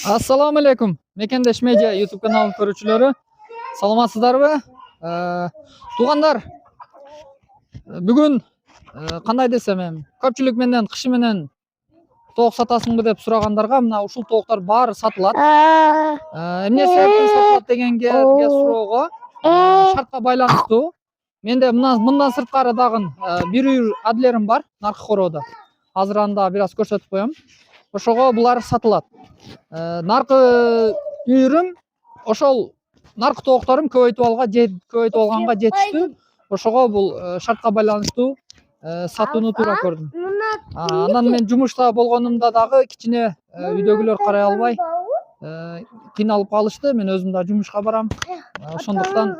Assalomu alaykum. Mekendеш Media YouTube kanali ko'ruvchilari. Salomatsizlarmi? Tug'anlar, bugun qanday desam ham, ko'pchilik mendan qishi menен tovuq satasыңбы deb so'raganlarga мына ушул tovuqlar баары сатылат. Эмне себептен сатылат дегенге суроого шартка байланыштуу. Менде мындан сырткары дагы бир үйүр адлерим бар наркы короодо. Азыр анда бир аз көрсөтүп коем. Ошого булар сатылат. Наркы үйүрүм ошол наркы тоокторум көбөйтүп алганга жетиштүү. Ошого бул шартка байланыштуу сатууну туура көрдүм. Анан мен жумушта болгонумда дагы кичине үйдөгүлөр карай албай кыйналып калышты. Мен өзүм да жумушка барам. Ошондуктан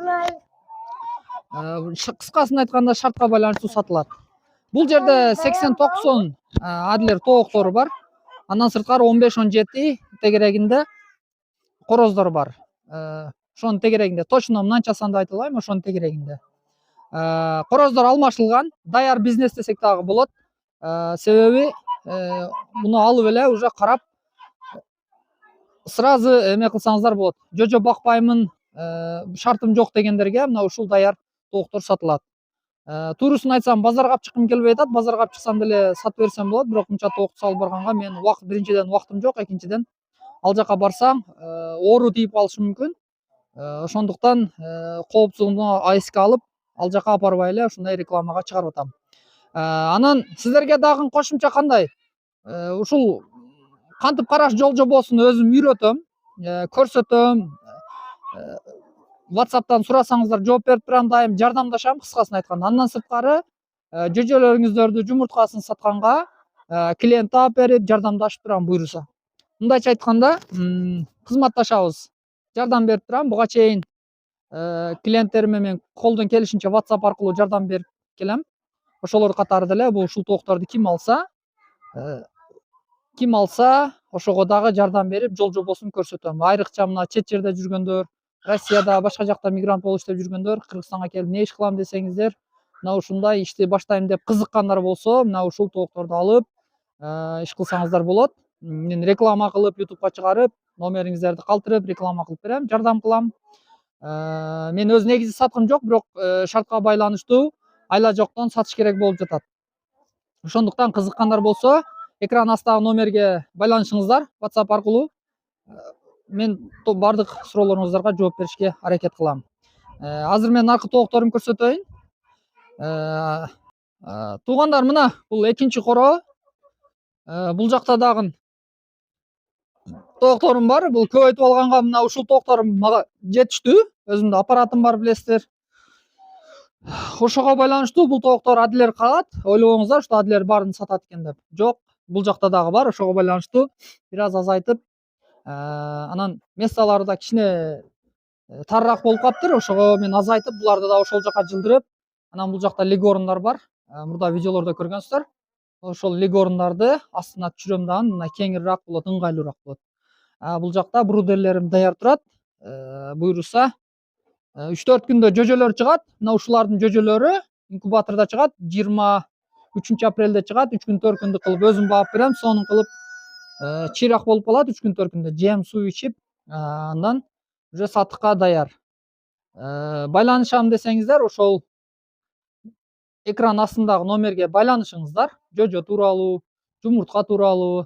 кыскасын айтканда шартка байланыштуу сатылат. Бул жерде 80-90 адлер тооктору бар. Андан сырткары 15-17 тегерегинде короздор бар. Ошонун тегерегинде точно мынанча санды айта албайм, ошонун тегерегинде. Короздор алмашылган, даяр бизнес десек дагы болот. Себеби муну алып эле уже карап сразу эме кылсаңыздар болот. Жожо бакпаймын, шартым жок дегендерге мына ушул даяр тооктор сатылат. Туурусун айтсам, базарга чыккым келбей атат. Базарга чыксам деле сатып берсем болот, бирок мынча тоокты салып барганга мен биринчиден убактым жок, экинчиден ал жака барсаң оору тийип калышы мүмкүн. Ошондуктан коопсуздугуна эске алып, ал жака апарбай эле ушундай рекламага чыгарып атам. Анан сиздерге дагы кошумча кандай? Ушул кантип караш жол-жобосун өзүм үйрөтөм, көрсөтөм. WhatsApp'tan сурасаңыздар жооп берип турам, дайым жардамдашам, кыскасын айтканда. Андан сырткары жөжөлөрүңүздөрдү жумурткасын сатканга клиент таап берип, жардамдашып турам буйруса. Мындайча айтканда, кызматташабыз. Жардам берип турам. Буга чейин клиенттериме мен колдон келишинче WhatsApp аркылуу жардам берип келем. Ошолор катары деле ушул тоокторду ким алса, ошого дагы жардам берип, жол жобосун көрсөтөм. Айрыкча мына чет жерде жүргөндөр, Россияда, башка жакта мигрант болуп иштеп жүргөндөр, Кыргызстанга келип эмне иш кылам десеңиздер, мына ушундай ишти баштайм деп кызыккандар болсо, мына ушул тоокторду алып иш кылсаңыздар болот. Мен реклама кылып, YouTubeга чыгарып, номериңиздерди калтырып, реклама кылып берем, жардам кылам. Мен өз негизи саткым жок, бирок шартка байланыштуу айла жоктон сатыш керек болуп жатат. Ошондуктан кызыккандар болсо, экран астагы номерге байланышыңыздар WhatsApp аркылуу. Мен бардык суроолоруңуздарга жооп беришке аракет кылам. Азыр мен наркы тоокторумду көрсөтөйүн. Туугандар, мына бул экинчи короо. Бул жакта дагы тоокторум бар. Бул көбөйтүп алганга мына ушул тоокторум мага жетиштүү. Өзүмдүн аппаратым бар, билесиздер. Ошого байланыштуу бул тооктор адлер калат. Ойлобоңуздар, ушул адлер баарын сатат экен деп. Жок, бул жакта дагы бар. Ошого байланыштуу бир аз азайтып, анан месталары да кичине тарыраак болуп калыптыр. Ошого мен азайтып, буларды да ошол жака жылдырып, анан бул жакта легорундар бар. Мурда видеолордо көргөнсүздөр. Ошол легорундарды астына түшүрөм дагы, мына кеңирираак болот, ыңгайлуураак болот. Бул жакта брудерлерим даяр турат. Буйруса 3-4 күндө жөжөлөр чыгат. Мына ушулардын жөжөлөрү инкубатордо чыгат. 23 апрелде чыгат. 3 күн 4 күндү кылып өзүм баап берем. Сонун кылып чыйрак болуп калат. 3 күн 4 күндө жем, суу ичип, андан уже сатыкка даяр. Байланышам десеңиздер, ошол экран астындагы номерге байланышыңыздар. Жожо тууралуу, жумуртка тууралуу.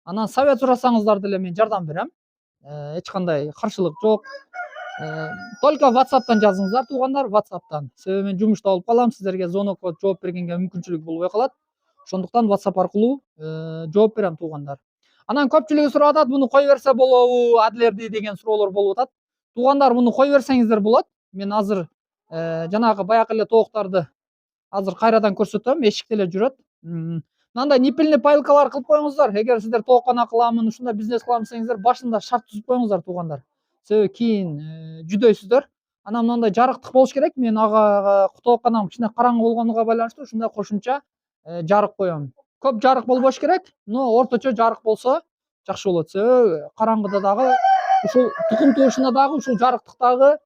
Анан совет сурасаңыздар деле мен жардам берем. Эч кандай каршылык жок. Только WhatsApp'тан жазыңыздар, туугандар, WhatsApp'тан. Себеби мен жумушта болуп калам, сиздерге звонокко жооп бергенге мүмкүнчүлүк болбой калат. Ошондуктан WhatsApp аркылуу жооп берем, туугандар. Анан көпчүлүгү сурап атат, буну кой берсе болобу, адлерди деген суроолор болуп атат. Туугандар, буну кой берсеңиздер болот. Мен азыр жанагы баягы эле тооктарды азыр кайрадан көрсөтөм, эшикте эле жүрөт. Мындай ниппельный пайлкалар кылып коюңуздар. Эгер сиздер тооккана кыламын, ушундай бизнес кылам десеңиздер, башында шарт түзүп коюңуздар, туугандар. Себеби кийин жүдөйсүздөр. Анан мындай жарыктык болуш керек. Мен ага тоокканам кичине караңгы болгонуга байланыштуу ушундай кошумча жарык коем. Көп жарык болбош керек, но орточо жарык болсо жакшы болот. Себеби караңгыда дагы ушул тукум туушуна дагы ушул жарыктык дагы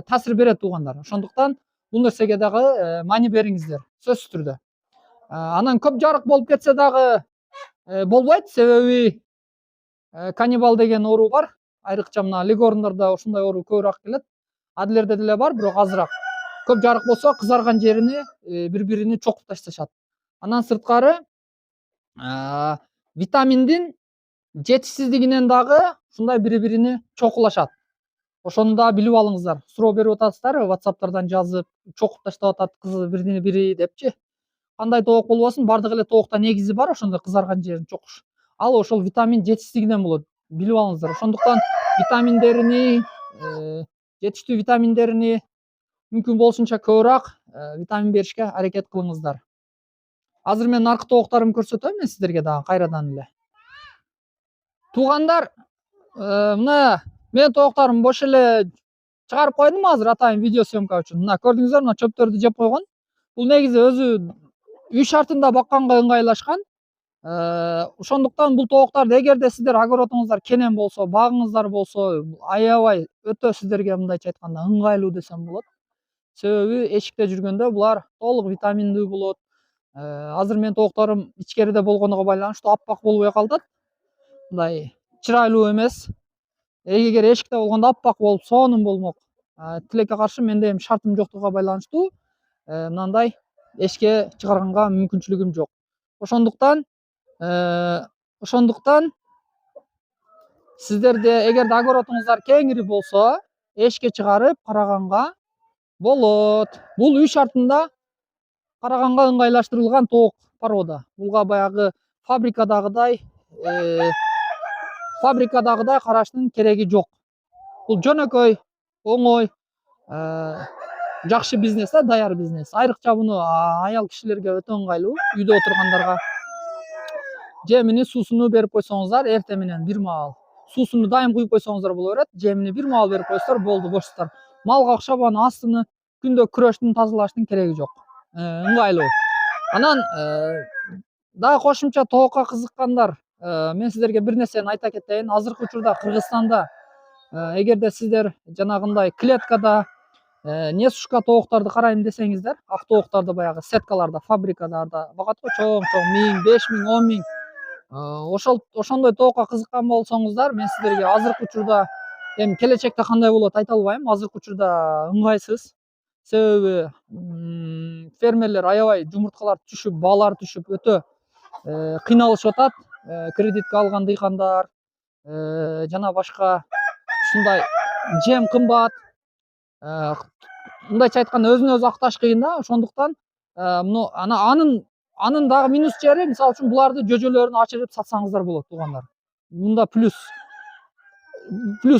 таасир берет, туугандар. Ошондуктан бул нерсеге дагы маани бериңиздер, сөзсүз түрдө. Анан көп жарык болуп кетсе дагы болбойт, себеби каннибал деген оору бар. Айрыкча мына легорндарда ушундай оору көбүрөөк келет. Адлерде деле бар, бирок азыраак. Көп жарык болсо кызарган жерини бири-биrini чокуп ташташат. Андан сырткары витаминдин жетишсиздигинен дагы ушундай бири-биrini чокулашат. Ошону да билип алыңыздар. Суроо берип атасыздар, WhatsApp'тардан жазып, чокуп таштап атат кызы бирини бири депчи. Кандай тоок болбосун, бардык эле тоокто негизи бар ошондой кызарган жерин чокуш. Ал ошол витамин жетишсиздигинен болот. Билип алыңыздар. Ошондуктан витаминдерини, жетиштүү витаминдерини мүмкүн болушунча көбүрөөк витамин беришке аракет кылыңыздар. Азыр мен наркы тооктарымды көрсөтөм мен сиздерге дагы кайрадан эле. Туугандар, мына мен тооктарымды бош эле чыгарып койдум азыр атайын видео съемка үчүн. Мына көрдүңүздөр, мына чөптөрдү жеп койгон. Бул негизи өзү үй шартында бакканга ыңгайлашкан. Ошондуктан бул тооктарды эгерде сиздер огородуңуздар кенен болсо, багыңыздар болсо, аябай өтө сиздерге мындайча айтканда ыңгайлуу десем болот. Себеби эшикте жүргөндө булар толук витаминдүү болот. Азыр менин тоокторум ичкериде болгонуга байланыштуу аппак болбой калышат. Мындай чырайлуу эмес. Эгер эшикте болгондо аппак болуп сонун болмок. Тилекке каршы менде эми шартым жоктугуна байланыштуу мындай эшикке чыгарганга мүмкүнчүлүгүм жок. Ошондуктан сиздерде эгерде огородуңуздар кеңири болсо, эшикке чыгарып караганга болот. Бул үй шартында караганга ыңгайлаштырылган тоок порода. Буга баягы фабрикадагыдай караштын кереги жок. Бул жөнөкөй, оңой, жакшы бизнес да, даяр бизнес. Айрыкча буну аял кишилерге өтө ыңгайлуу, үйдө отургандарга. Жемини, суусуну берип койсоңуздар, эртең менен бир маал. Суусуну дайым куюп койсоңуздар боло берет, жемини бир маал берип койсоңуздар болду, бошсуздар. Малга окшоп анын астыны күндө күрөштүн, тазалаштын кереги жок. Ыңгайлуу. Анан дагы кошумча тоокко кызыккандар, мен сиздерге бир нерсени айта кетейин. Азыркы учурда Кыргызстанда эгерде сиздер жанагындай клеткада несушка тооктарды карайм десеңиздер, ак тооктарды баягы сеткаларда, фабрикаларда багат го, чоң-чоң 1000, 5000, 10000. Ошондой тоокко кызыккан болсоңуздар, мен сиздерге азыркы учурда эми келечекте кандай болот айта албайм. Азыркы учурда ыңгайсыз. Себеби фермерлер аябай жумурткалар түшүп, баалар түшүп өтө кыйналышып атат. Кредитке алган дыйкандар, жана башка ушундай жем кымбат. Мындайча айтканда өзүн өзү акташ кыйын да. Ошондуктан анын дагы минус жери, мисалы үчүн буларды жөжөлөрүн ачырып сатсаңыздар болот, туугандар. Мында плюс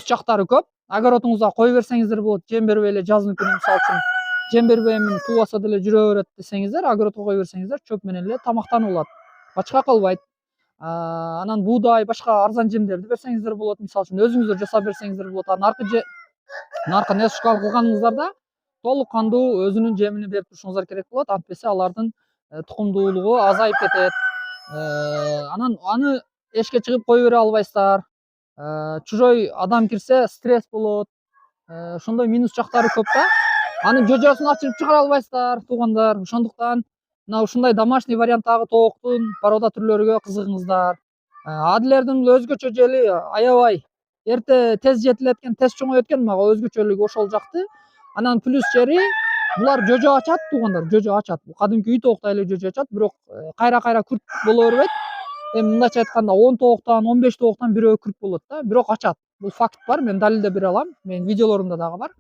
жактары көп. Огородуңузга кое берсеңиздер болот, жем бербей эле жаздын күнү мисалы үчүн жем бербеймин, туубаса деле жүрө берет десеңиздер, огородко кое берсеңиздер, чөп менен эле тамактанып алат. Ачка калбайт. Анан буудай, башка арзан жемдерди берсеңиздер болот, мисалы үчүн өзүңүздөр жасап берсеңиздер болот. Наркы несушка кылганыңыздарда толук кандуу өзүнүн жемини берип турушуңуздар керек болот. Антпесе алардын тукумдуулугу азайып кетет. Анан аны эшикке чыгып кое бере албайсыздар. Чужой адам кирсе стресс болот. Ошондой минус жактары көп да. Анын жөжөсүн ачырып чыгара албайсыздар, туугандар. Ошондуктан мына ушундай домашний варианттагы тооктун порода түрлөрүгө кызыгыңыздар. Адлердин өзгөчө жери аябай тез жетилет экен, тез чоңойот экен, мага өзгөчөлүгү ошол жакты. Анан плюс жери булар жөжө ачат, туугандар, жөжө ачат. Кадимки үй тооктой эле жөжө ачат, бирок кайра-кайра күрт боло бербейт. Эми мындайча айтканда 10 тооктан, 15 тооктан бирөө күрт болот да, бирок ачат. Бул факт бар, мен далилдеп бере алам. Менин видеолорумда дагы бар.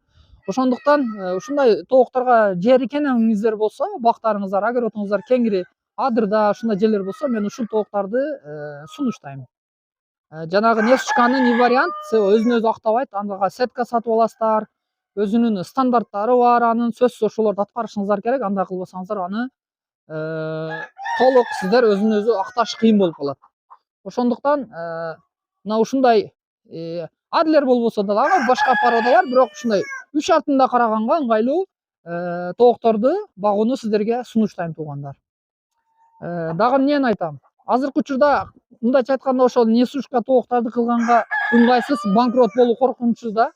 Ошондуктан ушундай тооктарга жери кенеңиздер болсо, бактарыңыздар, огородуңуздар кеңири, адырда ушундай жерлер болсо, мен ушул тооктарды сунуштайм. Жанагы несушканы не вариант, өзүн өзү актабайт, ага сетка сатып аласыздар. Өзүнүн стандарттары бар, анын сөзсүз ошолорду аткарышыңыздар керек. Андай кылбасаңыздар аны толук сиздер өзүн өзү акташ кыйын болуп калат. Ошондуктан мына ушундай адлер болбосо дагы башка породалар, бирок ушундай үй шартында караганга ыңгайлуу тоокторду багууну сиздерге сунуштайм, туугандар. Дагы эмнени айтам? Азыркы учурда мындайча айтканда ошол несушка тооктарды кылганга ыңгайсыз, банкрот болуу коркунучсуз да.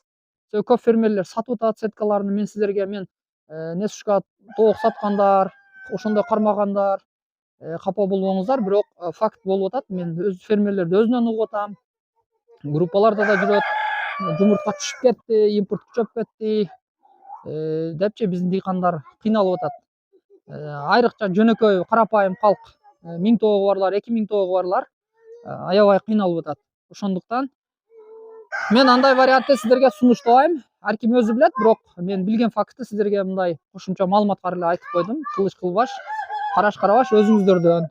Көп фермерлер сатып атат сеткаларын. Мен сиздерге несушка тоок саткандар, ошондой кармагандар, капа болбоңуздар, бирок факт болуп атат. Мен өз фермерлерди өзүнөн угуп атам. группаларда да жүрөт. Жумуртка түшүп кетти, импорт күчөп кетти депчи биздин дыйкандар кыйналып атат. Айрыкча жөнөкөй карапайым калк, 1000 тоогу барлар, 2000 тоогу барлар аябай кыйналып атат. Ошондуктан мен андай вариантты сиздерге сунуштабайм. Ар ким өзү билет, бирок мен билген фактты сиздерге мындай кошумча маалыматкар эле айтып койдум. Кылыч кылбаш, караш карабаш өзүңүздөрдөн.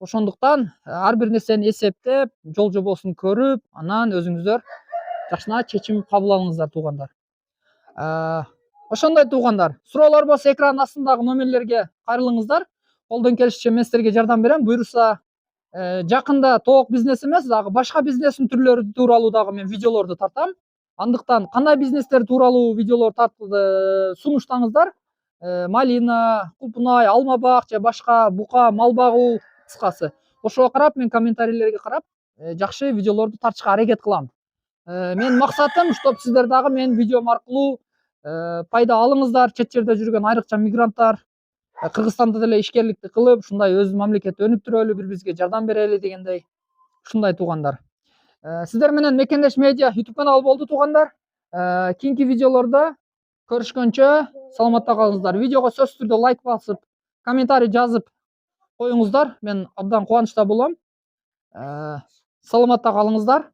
Ошондуктан ар бир нерсени эсептеп, жол жобосун көрүп, анан өзүңүздөр жакшына чечим кабыл алыңыздар, туугандар. Ошондой туугандар, суроолор болсо экранын астындагы номерлерге кайрылыңыздар. Колдон келишинче мен сиздерге жардам берем. Буюрса жакында тоок бизнес эмес, дагы башка бизнестин түрлөрү тууралуу дагы мен видеолорду тартам. Андыктан кандай бизнестер тууралуу видеолор сунуштаңыздар. Малина, Купнай, алма бак же башка бука, мал багуу, кыскасы. Ошого карап мен комментарийлерге карап жакшы видеолорду тартышка аракет кылам. Менин максатым, чтоб сиздер дагы менин видеом аркылуу пайда алыңыздар. Чет жерде жүргөн айрыкча мигранттар Кыргызстанда деле ишкерликти кылып, ушундай өз мамлекетти өнүп турөлү, бири бирибизге жардам берели дегендей. Ушундай туугандар. Сиздер менен Мекендеш медиа YouTube каналы болду туугандар. Кийинки видеолордо көрүшкөнчө саламатта калыңыздар. Видеого сөзсүз түрдө лайк басып, комментарий жазып коюңуздар. Мен абдан кубанычта болом. Саламатта калыңыздар.